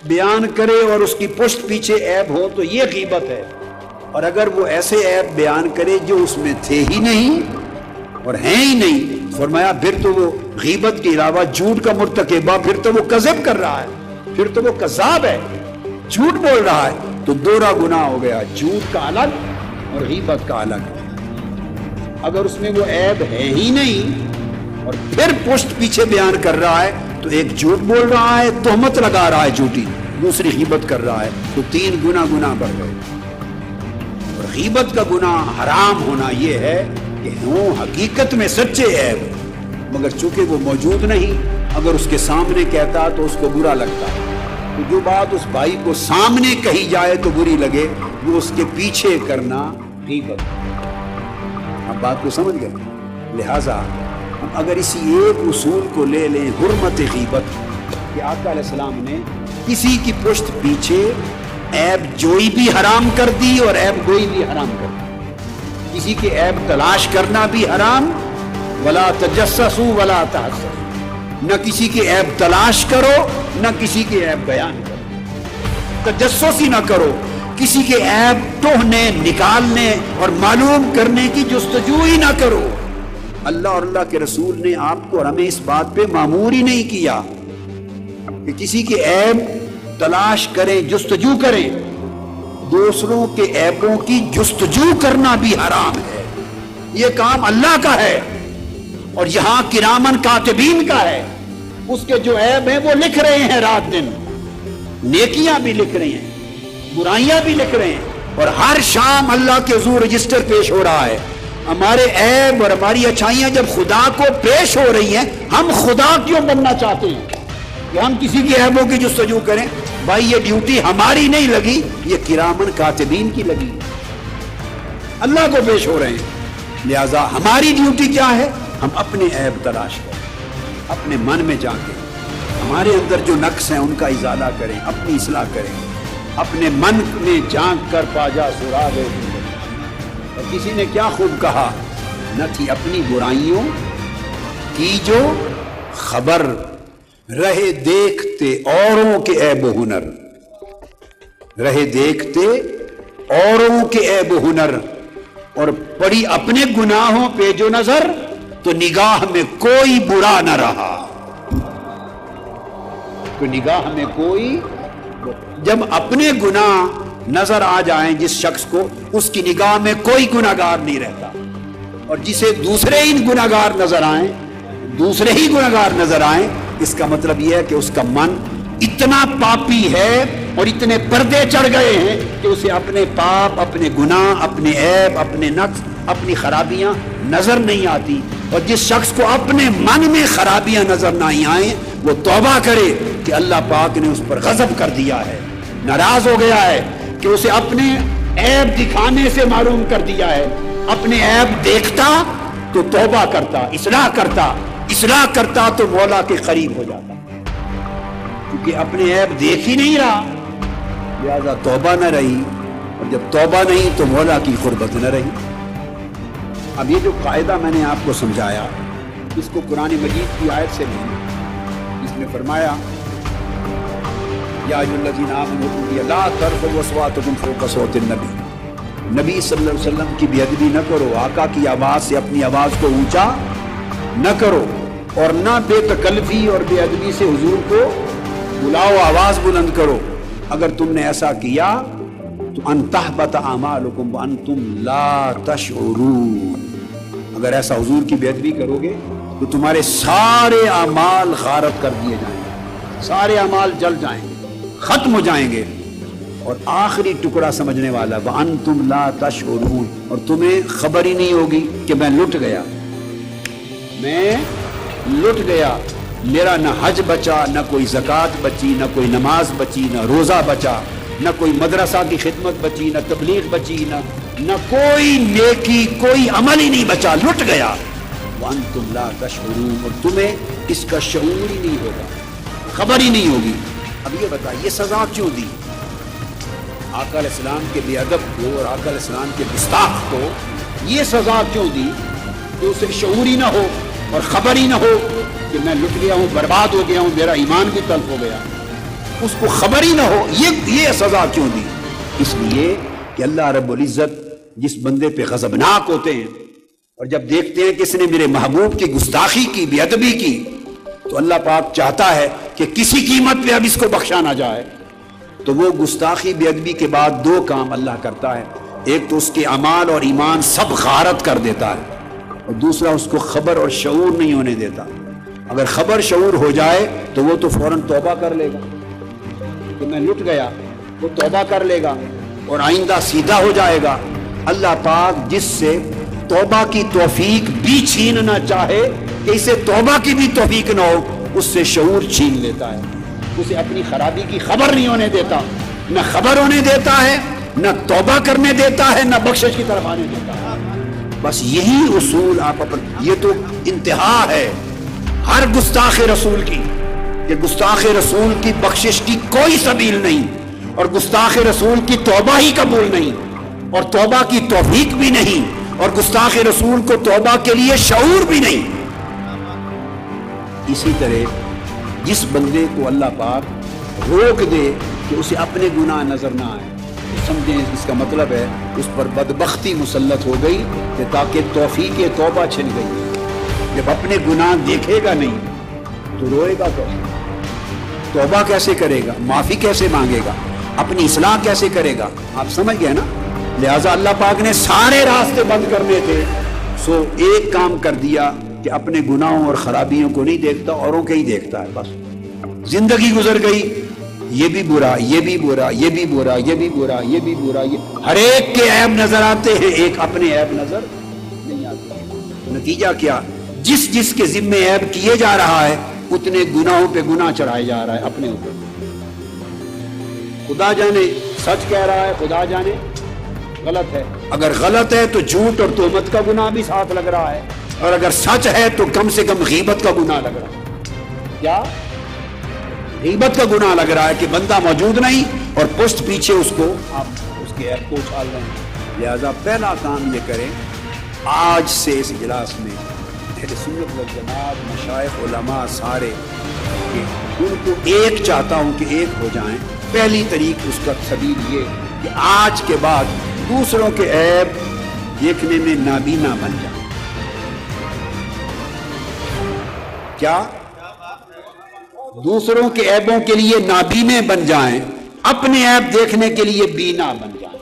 بیان کرے اور اس کی پشت پیچھے عیب ہو تو یہ غیبت ہے، اور اگر وہ ایسے عیب بیان کرے جو اس میں تھے ہی نہیں اور ہیں ہی نہیں، فرمایا پھر تو وہ غیبت کے علاوہ جھوٹ کا مرتکب، پھر تو وہ کذب کر رہا ہے، پھر تو وہ کذاب ہے، جھوٹ بول رہا ہے، تو دوہرا گناہ ہو گیا، جھوٹ کا الگ اور غیبت کا الگ۔ اگر اس میں وہ عیب ہے ہی نہیں اور پھر پشت پیچھے بیان کر رہا ہے تو ایک جھوٹ بول رہا ہے، تہمت لگا رہا ہے جھوٹی، دوسری غیبت کر رہا ہے، تو 3 گناہ بڑھ گئے۔ اور غیبت کا گناہ حرام ہونا یہ ہے کہ ہوں حقیقت میں سچے عیب، مگر چونکہ وہ موجود نہیں، اگر اس کے سامنے کہتا تو اس کو برا لگتا، تو جو بات اس بھائی کو سامنے کہی جائے تو بری لگے، وہ اس کے پیچھے کرنا غیبت۔ اب بات کو سمجھ گئے؟ لہذا ہم اگر اسی ایک اصول کو لے لیں، حرمت غیبت، کہ آقا علیہ السلام نے کسی کی پشت پیچھے عیب جوئی بھی حرام کر دی اور عیب گوئی بھی حرام کر دی، کسی کے عیب تلاش کرنا بھی حرام، ولا تجسسوا ولا تحسسوا، نہ کسی کے عیب تلاش کرو نہ کسی کے عیب بیان کرو، تجسس ہی نہ کرو، کسی کے عیب ٹوہنے، نکالنے اور معلوم کرنے کی جستجو ہی نہ کرو۔ اللہ اور اللہ کے رسول نے آپ کو اور ہمیں اس بات پہ مامور ہی نہیں کیا کہ کسی کے عیب تلاش کریں، جستجو کریں۔ دوسروں کے عیبوں کی جستجو کرنا بھی حرام ہے، یہ کام اللہ کا ہے، اور یہاں کرامن کاتبین کا ہے، اس کے جو عیب ہیں وہ لکھ رہے ہیں رات دن، نیکیاں بھی لکھ رہے ہیں، برائیاں بھی لکھ رہے ہیں، اور ہر شام اللہ کے حضور رجسٹر پیش ہو رہا ہے۔ ہمارے عیب اور ہماری اچھائیاں جب خدا کو پیش ہو رہی ہیں، ہم خدا کیوں بننا چاہتے ہیں کہ ہم کسی کی عیبوں کی جستجو کریں؟ بھائی یہ ڈیوٹی ہماری نہیں لگی، یہ کرامن کاتبین کی لگی، اللہ کو پیش ہو رہے ہیں۔ لہذا ہماری ڈیوٹی کیا ہے؟ ہم اپنے عیب تلاش کریں، اپنے من میں جا کے ہمارے اندر جو نقص ہیں ان کا ازالہ کریں، اپنی اصلاح کریں، اپنے من میں جھانک کر پاجا سراغ زندگی۔ اور کسی نے کیا خوب کہا، نہ تھی اپنی برائیوں کی جو خبر، رہے دیکھتے اوروں کے عیب و ہنر، رہے دیکھتے اوروں کے عیب و ہنر، اور پڑی اپنے گناہوں پہ جو نظر تو نگاہ میں کوئی برا نہ رہا، تو نگاہ میں کوئی، جب اپنے گناہ نظر آ جائیں جس شخص کو، اس کی نگاہ میں کوئی گناہگار نہیں رہتا، اور جسے دوسرے ہی گناہگار نظر آئیں، دوسرے ہی گناہگار نظر آئیں، اس کا مطلب یہ ہے کہ اس کا من اتنا پاپی ہے اور اتنے پردے چڑھ گئے ہیں کہ اسے اپنے پاپ، اپنے گناہ، اپنے عیب، اپنے نقص، اپنی خرابیاں نظر نہیں آتی۔ اور جس شخص کو اپنے من میں خرابیاں نظر نہیں آئیں، وہ توبہ کرے کہ اللہ پاک نے اس پر غضب کر دیا ہے، ناراض ہو گیا ہے، کہ اسے اپنے عیب دکھانے سے معلوم کر دیا ہے۔ اپنے عیب دیکھتا تو توبہ کرتا، اصلاح کرتا تو مولا کے قریب ہو جاتا، کیونکہ اپنے عیب دیکھ ہی نہیں رہا، لہذا توبہ نہ رہی، اور جب توبہ نہیں تو مولا کی قربت نہ رہی۔ اب یہ جو قاعدہ میں نے آپ کو سمجھایا، اس کو قرآن مجید کی آیت سے لیں، اس میں فرمایا یا ایھا الذین آمنوا لا ترفعوا اصواتکم فوق صوت النبی، نبی صلی اللہ علیہ وسلم کی بے ادبی نہ کرو، آقا کی آواز سے اپنی آواز کو اونچا نہ کرو، اور نہ بے تکلفی اور بے ادبی سے حضور کو بلاؤ، آواز بلند کرو۔ اگر تم نے ایسا کیا تو ان تحبط اعمالکم وانتم لا تشعرون، اگر ایسا حضور کی بے ادبی کرو گے تو تمہارے سارے اعمال غارت کر دیے جائیں گے، سارے اعمال جل جائیں گے، ختم ہو جائیں گے، اور آخری ٹکڑا سمجھنے والا وانتم لا تشعرون، اور تمہیں خبر ہی نہیں ہوگی کہ میں لٹ گیا، میرا نہ حج بچا، نہ کوئی زکوٰۃ بچی، نہ کوئی نماز بچی، نہ روزہ بچا، نہ کوئی مدرسہ کی خدمت بچی، نہ تبلیغ بچی، نہ کوئی نیکی، کوئی عمل ہی نہیں بچا، لٹ گیا۔ وانتم لا تشعرون، اور تمہیں اس کا شعور ہی نہیں ہوگا، خبر ہی نہیں ہوگی۔ اب یہ بتائیے یہ سزا کیوں دی؟ آقا علیہ السلام کے بے ادب کو اور آقا علیہ السلام کے گستاخ کو یہ سزا کیوں دی کہ اسے شعور ہی نہ ہو اور خبر ہی نہ ہو کہ میں لٹ گیا ہوں، برباد ہو گیا ہوں، میرا ایمان بھی تلف ہو گیا، اس کو خبر ہی نہ ہو، یہ سزا کیوں دی؟ اس لیے کہ اللہ رب العزت جس بندے پہ غضبناک ہوتے ہیں اور جب دیکھتے ہیں کہ اس نے میرے محبوب کی گستاخی کی، بے ادبی کی، تو اللہ پاک چاہتا ہے کہ کسی قیمت پہ اب اس کو بخشا نہ جائے، تو وہ گستاخی بے ادبی کے بعد دو کام اللہ کرتا ہے، ایک تو اس کے اعمال اور ایمان سب غارت کر دیتا ہے، اور دوسرا اس کو خبر اور شعور نہیں ہونے دیتا۔ اگر خبر شعور ہو جائے تو وہ تو فوراً توبہ کر لے گا کہ میں لٹ گیا، وہ توبہ کر لے گا اور آئندہ سیدھا ہو جائے گا۔ اللہ پاک جس سے توبہ کی توفیق بھی چھیننا چاہے کہ اسے توبہ کی بھی توفیق نہ ہو، اس سے شعور چھین لیتا ہے، اسے اپنی خرابی کی خبر نہیں ہونے دیتا، نہ خبر ہونے دیتا ہے، نہ توبہ کرنے دیتا ہے، نہ بخشش کی طرف آنے دیتا ہے۔ بس یہی اصول آپ یہ تو انتہا ہے ہر گستاخ رسول کی، کہ گستاخ رسول کی بخشش کی کوئی سبیل نہیں، اور گستاخ رسول کی توبہ ہی قبول نہیں، اور توبہ کی توفیق بھی نہیں، اور گستاخ رسول کو توبہ کے لیے شعور بھی نہیں۔ اسی طرح جس بندے کو اللہ پاک روک دے کہ اسے اپنے گناہ نظر نہ آئے، تو سمجھیں اس کا مطلب ہے اس پر بدبختی مسلط ہو گئی کہ تاکہ توفیق توبہ چھن گئی۔ جب اپنے گناہ دیکھے گا نہیں تو روئے گا کیسے؟ توبہ کیسے کرے گا؟ معافی کیسے مانگے گا؟ اپنی اصلاح کیسے کرے گا؟ آپ سمجھ گئے نا؟ لہٰذا اللہ پاک نے سارے راستے بند کرنے تھے، سو ایک کام کر دیا کہ اپنے گناہوں اور خرابیوں کو نہیں دیکھتا، اوروں کے ہی دیکھتا ہے۔ بس زندگی گزر گئی، یہ بھی برا، یہ بھی برا، یہ بھی برا، یہ بھی برا، یہ بھی برا، ہر ایک کے عیب نظر آتے ہیں، ایک اپنے عیب نظر نہیں آتے۔ نتیجہ کیا؟ جس جس کے ذمے عیب کیے جا رہا ہے اتنے گناہوں پہ گناہ چڑھائے جا رہا ہے اپنے اوپر۔ خدا جانے سچ کہہ رہا ہے، خدا جانے غلط ہے، اگر غلط ہے تو جھوٹ اور تہمت کا گناہ بھی ساتھ لگ رہا ہے، اور اگر سچ ہے تو کم سے کم غیبت کا گناہ لگ رہا ہے۔ کیا؟ غیبت کا گناہ لگ رہا ہے کہ بندہ موجود نہیں اور پشت پیچھے اس کو آپ اس کے عیب کو اچھال رہے ہیں۔ لہذا پہلا کام یہ کریں آج سے اس اجلاس میں اہل سنت والجماعت، مشائخ، علماء سارے، کہ ان کو ایک چاہتا ہوں کہ ایک ہو جائیں۔ پہلی طریق اس کا سبیل یہ کہ آج کے بعد دوسروں کے عیب دیکھنے میں نابینا بن جائیں۔ کیا؟ دوسروں کے عیبوں کے لیے نابینے بن جائیں، اپنے عیب دیکھنے کے لیے بینا بن جائیں۔